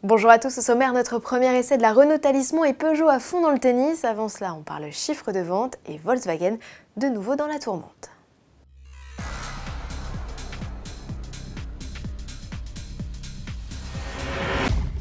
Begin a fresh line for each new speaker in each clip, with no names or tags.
Bonjour à tous, au sommaire, notre premier essai de la Renault Talisman et Peugeot à fond dans le tennis. Avant cela, on parle chiffre de vente et Volkswagen de nouveau dans la tourmente.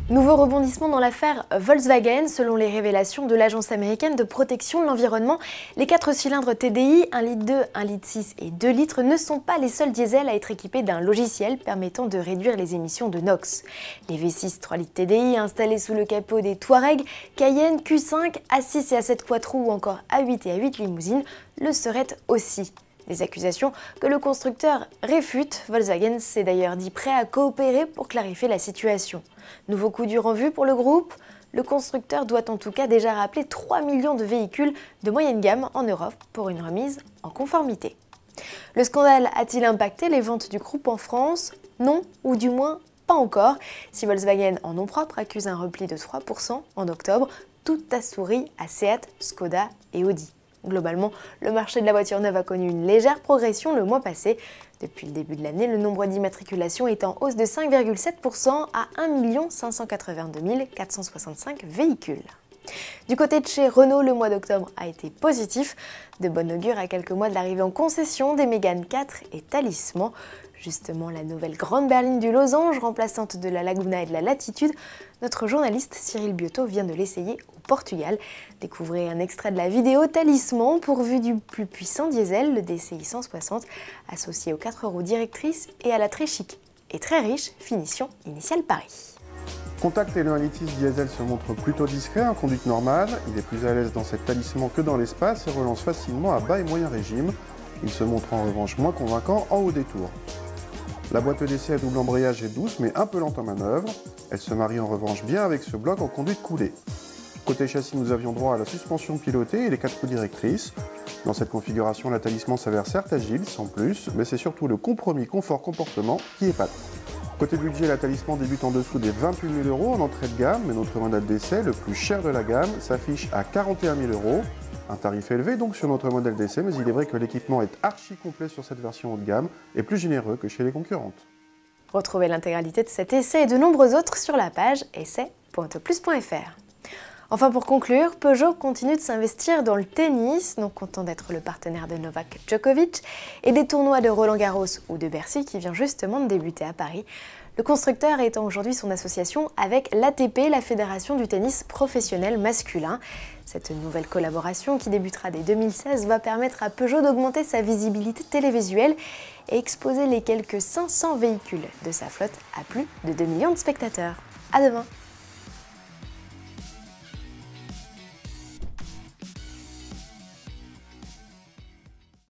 Nouveau rebondissement dans l'affaire Volkswagen. Selon les révélations de l'Agence américaine de protection de l'environnement, les 4 cylindres TDI 1,2 litre, 1,6 litre et 2 litres ne sont pas les seuls diesels à être équipés d'un logiciel permettant de réduire les émissions de NOx. Les V6 3 litres TDI installés sous le capot des Touareg, Cayenne, Q5, A6 et A7 Quattro ou encore A8 et A8 limousines le seraient aussi. Des accusations que le constructeur réfute. Volkswagen s'est d'ailleurs dit prêt à coopérer pour clarifier la situation. Nouveau coup dur en vue pour le groupe. Le constructeur doit en tout cas déjà rappeler 3 millions de véhicules de moyenne gamme en Europe pour une remise en conformité. Le scandale a-t-il impacté les ventes du groupe en France? Non, ou du moins pas encore. Si Volkswagen en nom propre accuse un repli de 3% en octobre, tout a souri à Seat, Skoda et Audi. Globalement, le marché de la voiture neuve a connu une légère progression le mois passé. Depuis le début de l'année, le nombre d'immatriculations est en hausse de 5,7% à 1 582 465 véhicules. Du côté de chez Renault, le mois d'octobre a été positif. De bon augure à quelques mois de l'arrivée en concession des Mégane 4 et Talisman. Justement, la nouvelle grande berline du Losange, remplaçante de la Laguna et de la Latitude, notre journaliste Cyril Biotto vient de l'essayer au Portugal. Découvrez un extrait de la vidéo Talisman pourvu du plus puissant diesel, le DCI 160, associé aux 4 roues directrices et à la très chic et très riche finition initiale Paris.
Contact et le 1,6 litre diesel se montre plutôt discret en conduite normale. Il est plus à l'aise dans cette Talisman que dans l'espace et relance facilement à bas et moyen régime. Il se montre en revanche moins convaincant en haut des tours. La boîte d'essai à double embrayage est douce mais un peu lente en manœuvre. Elle se marie en revanche bien avec ce bloc en conduite coulée. Côté châssis, nous avions droit à la suspension pilotée et les 4 roues directrices. Dans cette configuration, la Talisman s'avère certes agile, sans plus, mais c'est surtout le compromis confort-comportement qui épate. Côté budget, la Talisman débute en dessous des 28 000 € en entrée de gamme, mais notre modèle d'essai, le plus cher de la gamme, s'affiche à 41 000 €. Un tarif élevé donc sur notre modèle d'essai, mais il est vrai que l'équipement est archi complet sur cette version haut de gamme et plus généreux que chez les concurrentes.
Retrouvez l'intégralité de cet essai et de nombreux autres sur la page essai.autoplus.fr. Enfin pour conclure, Peugeot continue de s'investir dans le tennis, non content d'être le partenaire de Novak Djokovic et des tournois de Roland-Garros ou de Bercy qui vient justement de débuter à Paris. Le constructeur étend aujourd'hui son association avec l'ATP, la Fédération du tennis professionnel masculin. Cette nouvelle collaboration qui débutera dès 2016 va permettre à Peugeot d'augmenter sa visibilité télévisuelle et exposer les quelques 500 véhicules de sa flotte à plus de 2 millions de spectateurs. À demain!